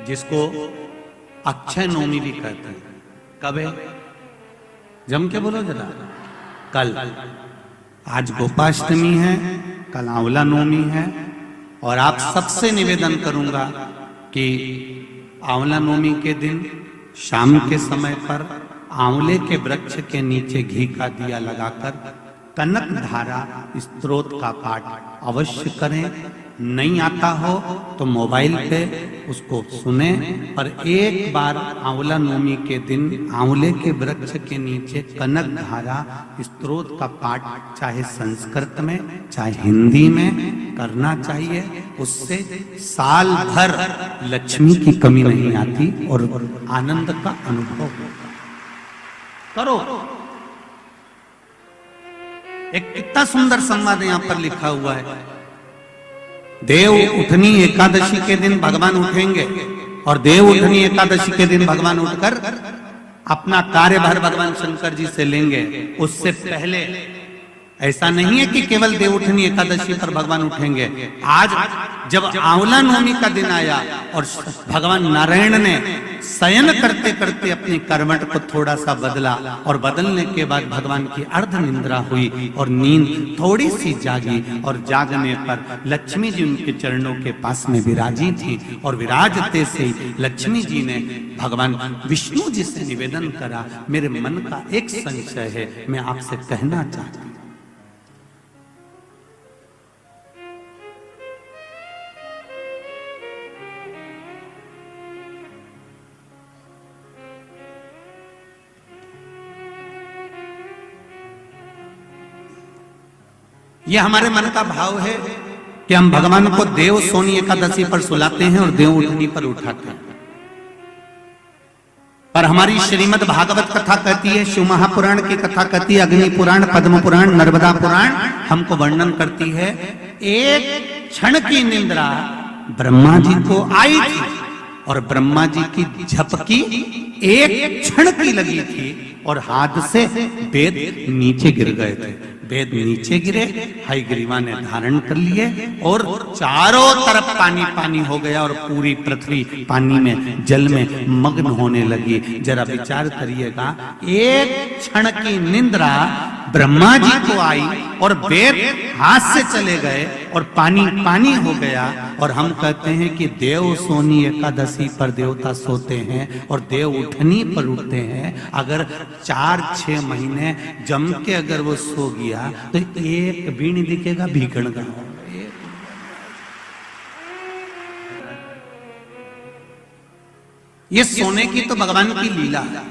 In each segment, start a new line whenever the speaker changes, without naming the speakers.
जिसको अक्षय नवमी भी कहते हैं। कब है? जम के बोलो जरा। कल। आज गोपाष्टमी है, कल आंवला नवमी है। और आप सबसे निवेदन करूंगा कि आंवला नवमी के दिन शाम के समय पर आंवले के वृक्ष के नीचे घी का दिया लगाकर कनक धारा स्तोत्र का पाठ अवश्य करें। नहीं आता हो तो मोबाइल पे उसको सुने, पर एक बार आंवला नवमी के दिन आंवले के वृक्ष के नीचे कनक धारा स्तोत्र का पाठ चाहे संस्कृत में चाहे हिंदी में करना चाहिए। उससे साल भर लक्ष्मी की कमी नहीं आती और आनंद का अनुभव करो। एक कितना सुंदर संवाद यहां पर लिखा हुआ है। देव उठनी एकादशी के दिन भगवान उठेंगे और देव उठनी एकादशी के दिन भगवान उठकर अपना कार्यभार भगवान शंकर जी से लेंगे। उससे पहले ऐसा नहीं है कि केवल देव उठनी एकादशी पर भगवान उठेंगे। आज जब आंवला नवमी का दिन आया और भगवान नारायण ने शयन करते करते अपनी करवट को थोड़ा सा बदला और बदलने के बाद भगवान की अर्ध निंद्रा हुई और नींद थोड़ी सी जागी और जागने पर लक्ष्मी जी उनके चरणों के पास में विराजी थी और विराजते से ही लक्ष्मी जी ने भगवान विष्णु जी से निवेदन करा, मेरे मन का एक संशय है, मैं आपसे कहना चाहती हूं। ये हमारे मन का भाव है कि हम भगवान को देव सोनी एकादशी पर सुलाते हैं और देव उठनी पर उठाते हैं। पर हमारी श्रीमद् भागवत कथा कहती है, शिव महापुराण की कथा कहती है, अग्नि पुराण, पद्म पुराण, नर्मदा पुराण हमको वर्णन करती है। एक क्षण की निंद्रा ब्रह्मा जी को आई थी और ब्रह्मा जी की झपकी एक क्षण की लगी थी और हाथ से वेद नीचे गिर गए थे। वेद नीचे गिरे, हयग्रीवा ने धारण कर लिए और चारों तरफ पानी पानी हो गया और पूरी पृथ्वी पानी में जल में मग्न होने लगी। जरा विचार करिएगा, एक क्षण की निंद्रा ब्रह्मा जी को आई और वेद हाथ से चले गए और पानी पानी हो गया। और हम कहते हैं कि देव सोनी एकादशी पर देवता सोते हैं और देव उठनी पर उठते हैं। अगर 4-6 महीने जम के अगर वो सो गया तो एक भी नहीं दिखेगा भीगण का। ये सोने की तो भगवान की लीला है।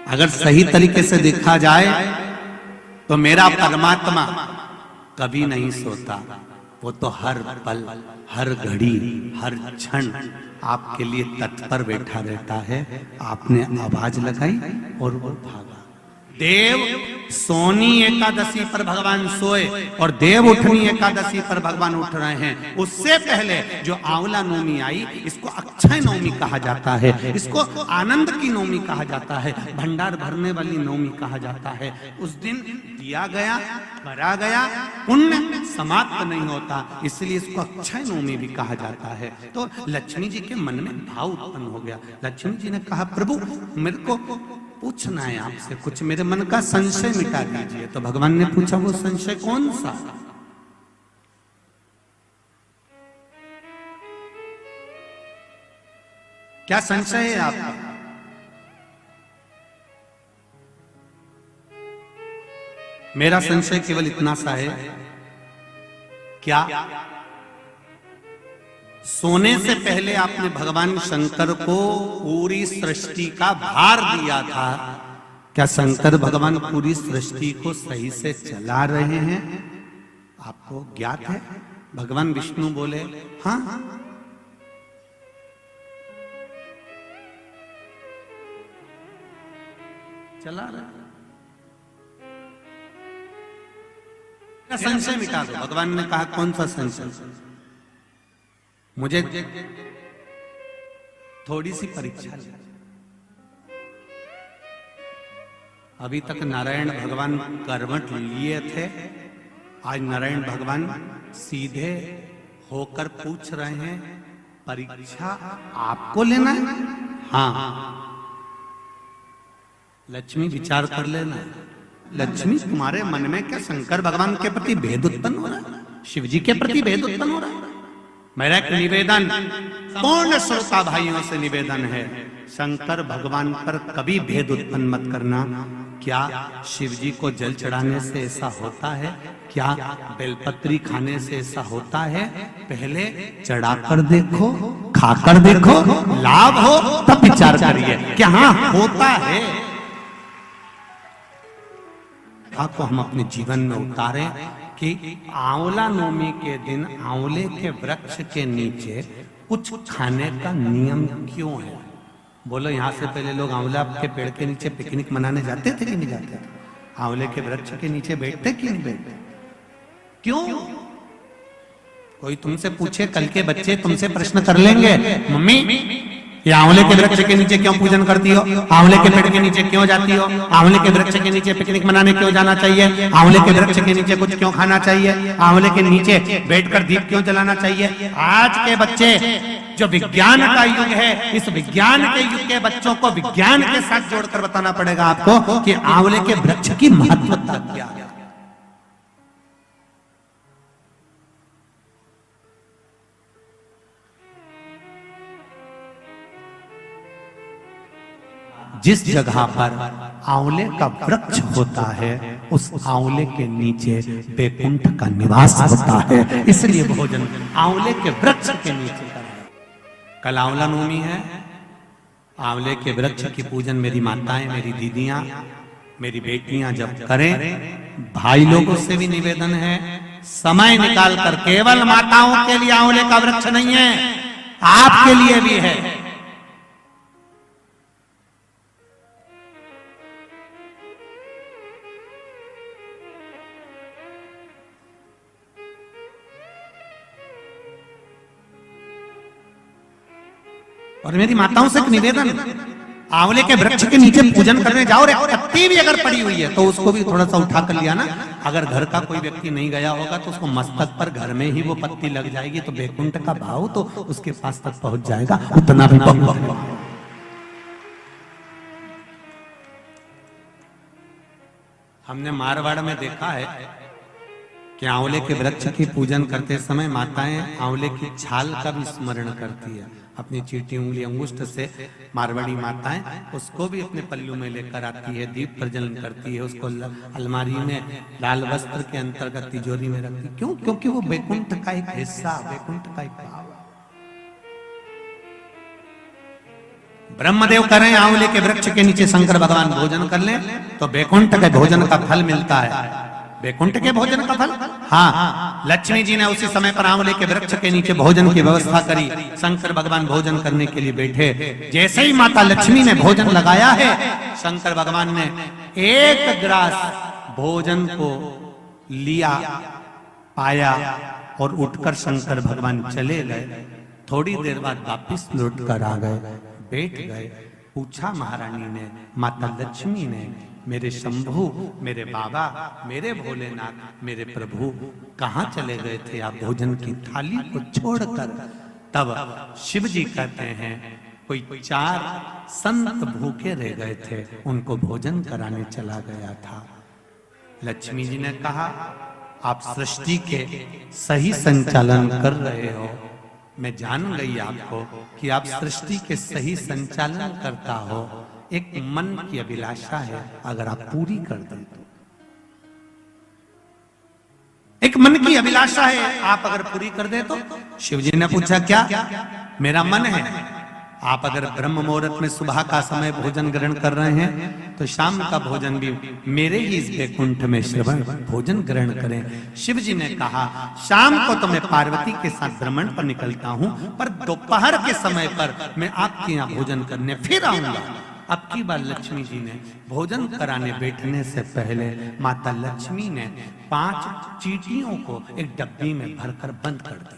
अगर सही तरीके से देखा जाए तो मेरा परमात्मा कभी नहीं सोता, वो तो हर पल हर घड़ी हर क्षण आपके लिए तत्पर बैठा रहता है। आपने आवाज लगाई और वो भागा। देव सोनी एकादशी पर भगवान सोए और देव उठनी एकादशी पर भगवान उठ रहे हैं। उससे पहले जो आंवला नवमी आई, इसको अक्षय नवमी कहा जाता है, इसको आनंद की नवमी कहा जाता है, भंडार भरने वाली नवमी कहा जाता है। उस दिन दिया गया, भरा गया, पुण्य समाप्त नहीं होता, इसलिए इसको अक्षय नवमी भी कहा जाता है। तो लक्ष्मी जी के मन में भाव उत्पन्न हो गया। लक्ष्मी जी ने कहा, प्रभु मेरे को पूछना है आपसे कुछ, मेरे मन का संशय मिटा दीजिए। तो भगवान ने पूछा, वो संशय कौन सा? क्या संशय है आपका? मेरा संशय केवल इतना सा है, क्या सोने से पहले आपने भगवान शंकर को पूरी सृष्टि का भार दिया था? क्या शंकर भगवान पूरी सृष्टि को सही से चला रहे हैं? आपको ज्ञात है? भगवान विष्णु बोले, हाँ चला रहे। संशय मिटा दो। भगवान ने कहा, कौन सा संशय? मुझे थोड़ी सी परीक्षा। अभी तक नारायण भगवान करवट लिए थे, आज नारायण भगवान सीधे होकर पूछ रहे हैं, परीक्षा आपको लेना है? हाँ, लक्ष्मी विचार कर लेना। लक्ष्मी तुम्हारे मन में क्या शंकर भगवान के प्रति भेद उत्पन्न हो रहा है? शिव जी के प्रति भेद उत्पन्न हो रहा है? मेरा एक निवेदन पूर्ण श्रोता भाइयों से निवेदन है, शंकर भगवान पर कभी भेद उत्पन्न मत करना। क्या शिव जी को जल चढ़ाने से ऐसा होता है? क्या बेलपत्री खाने से ऐसा होता है? पहले चढ़ाकर देखो, खाकर देखो, लाभ हो तब विचार करिए कि हाँ होता है। को हम अपने जीवन में उतारें कि आंवला नवमी के दिन आंवले के वृक्ष के नीचे कुछ खाने का नियम क्यों है? बोलो, यहाँ से पहले लोग आंवला के पेड़ के नीचे पिकनिक मनाने जाते थे कि नहीं जाते थे? आंवले के वृक्ष के नीचे बैठते कि नहीं बैठते? क्यों? कोई तुमसे पूछे, कल के बच्चे तुमसे प्रश्न कर लेंगे, मम्मी ये आंवले के वृक्ष के नीचे क्यों पूजन करती हो? आंवले के पेड़ के नीचे क्यों जाती हो? आंवले के वृक्ष के नीचे पिकनिक मनाने क्यों जाना चाहिए? आंवले के वृक्ष के नीचे कुछ क्यों खाना चाहिए? आंवले के नीचे बैठकर दीप क्यों जलाना चाहिए? आज के बच्चे, जो विज्ञान का युग है, इस विज्ञान के युग के बच्चों को विज्ञान के साथ जोड़कर बताना पड़ेगा आपको कि आंवले के वृक्ष की महत्वता क्या है। जिस जगह पर आंवले का वृक्ष होता है, उस आंवले के नीचे बैकुंठ का निवास होता है। इसलिए भोजन आंवले के वृक्ष के नीचे करें। कल आंवला नवमी है, आंवले के वृक्ष की पूजन मेरी माताएं, मेरी दीदियां, मेरी बेटियां जब करें, भाई लोगों से भी निवेदन है, समय निकाल कर, केवल माताओं के लिए आंवले का वृक्ष नहीं है, आपके लिए भी है। और मेरी माताओं से एक निवेदन, आंवले के वृक्ष के नीचे पूजन करने जाओ, रे पत्ती भी अगर पड़ी हुई है तो उसको भी थोड़ा सा उठा कर लिया ना। अगर घर का कोई व्यक्ति नहीं गया होगा तो उसको मस्तक पर घर में ही वो पत्ती लग जाएगी, तो बैकुंठ का भाव तो उसके पास तक पहुंच जाएगा। उतना भी बहुत। हमने मारवाड़ में देखा है कि आंवले के वृक्ष की पूजन करते समय माताएं आंवले की छाल का भी स्मरण करती है। अपनी चीटी उंगली अंगुष्ठ से मारवाड़ी माताएं उसको भी अपने पल्लू में लेकर आती है, दीप प्रज्वलन करती है, उसको अलमारी में लाल वस्त्र के अंतर्गत तिजोरी में रखती। क्यों? क्योंकि वो बैकुंठ का एक हिस्सा, बैकुंठ का एक भाव। ब्रह्मदेव करें आंवले के वृक्ष के नीचे शंकर भगवान भोजन कर लें तो बैकुंठ के भोजन का फल मिलता है। बैकुंठ के भोजन का फल, हाँ, लक्ष्मी जी ने उसी समय पर आंवले के वृक्ष के नीचे भोजन की व्यवस्था करी। शंकर भगवान भोजन करने के लिए बैठे, जैसे ही माता लक्ष्मी ने भोजन लगाया है, शंकर भगवान ने एक ग्रास भोजन को लिया, पाया और उठकर शंकर भगवान चले गए। थोड़ी देर बाद वापिस लौट कर आ गए, बैठ गए। पूछा महारानी ने, माता लक्ष्मी ने, मेरे शंभु, मेरे बाबा, मेरे भोलेनाथ, मेरे प्रभु कहाँ चले गए थे आप भोजन की थाली को छोड़कर? तब शिव जी कहते हैं, कोई 4 संत भूखे रह गए थे, उनको भोजन कराने चला गया था। लक्ष्मी जी ने कहा, आप सृष्टि के सही संचालन कर रहे हो, मैं जान गई आपको कि आप सृष्टि के सही संचालन करता हो। एक मन की अभिलाषा है, अगर आप पूरी कर दें तो। एक मन की अभिलाषा है, आप अगर पूरी कर दे तो। शिव जी ने पूछा, क्या? मेरा मन है, आप अगर ब्रह्म मुहूर्त में सुबह का समय भोजन ग्रहण कर रहे हैं तो शाम का भोजन भी मेरे ही इस बैकुंठ में श्रवण भोजन ग्रहण करें। शिव जी ने कहा, शाम को तो मैं पार्वती के साथ भ्रमण पर निकलता हूं, पर दोपहर के समय पर मैं आपके यहाँ भोजन करने फिर आऊंगा। अब की बार लक्ष्मी जी ने भोजन कराने बैठने से पहले माता लक्ष्मी ने 5 चींटियों को एक डब्बी में भरकर बंद कर दिया।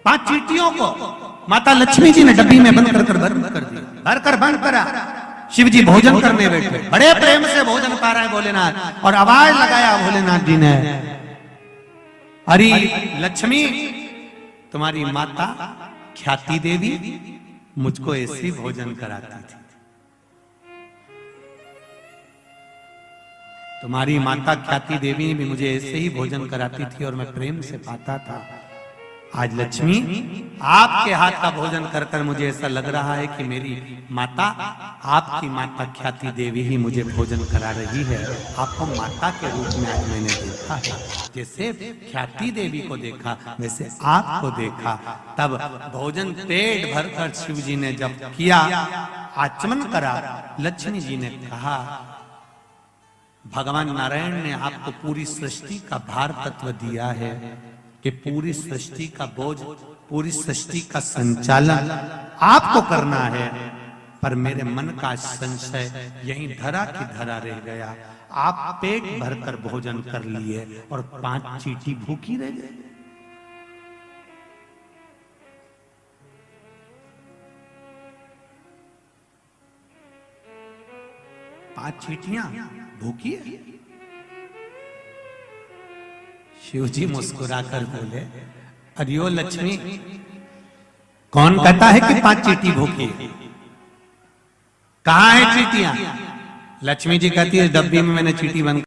पांच चींटियों को माता लक्ष्मी जी ने डब्बी में बंद कर दिया। भर कर बंद करा। शिव जी भोजन करने बैठे, बड़े प्रेम से भोजन पा रहे भोलेनाथ, और आवाज लगाया भोलेनाथ जी ने, अरे लक्ष्मी, तुम्हारी माता ख्याति देवी मुझको ऐसे भोजन कराती थी। तुम्हारी माता ख्याति देवी भी मुझे ऐसे ही भोजन कराती थी और मैं प्रेम से पाता था। आज लक्ष्मी, आपके हाथ का भोजन कर कर मुझे ऐसा लग रहा है कि मेरी माता, आपकी माता ख्याति देवी ही मुझे भोजन करा रही है। आपको माता के रूप में आज मैंने देखा है। जैसे ख्याति देवी को देखा वैसे आपको देखा। तब भोजन पेट भरकर शिव जी ने जब किया, आचमन करा, लक्ष्मी जी ने कहा, भगवान नारायण ने आपको पूरी सृष्टि का भार तत्व दिया है कि पूरी सृष्टि का बोझ, पूरी सृष्टि का संचालन आपको करना है। पर मेरे मन का संशय यहीं धरा की धरा रह गया। आप पेट भरकर भोजन कर लिए और 5 चींटी भूखी रह गई। पांच चींटियां भूखी है। शिव जी मुस्कुराकर बोले, अरियो लक्ष्मी, कौन कहता है कि 5 चींटी भूखी है? कहां है चींटियां? लक्ष्मी जी कहती है, डब्बी में मैंने चींटी बंद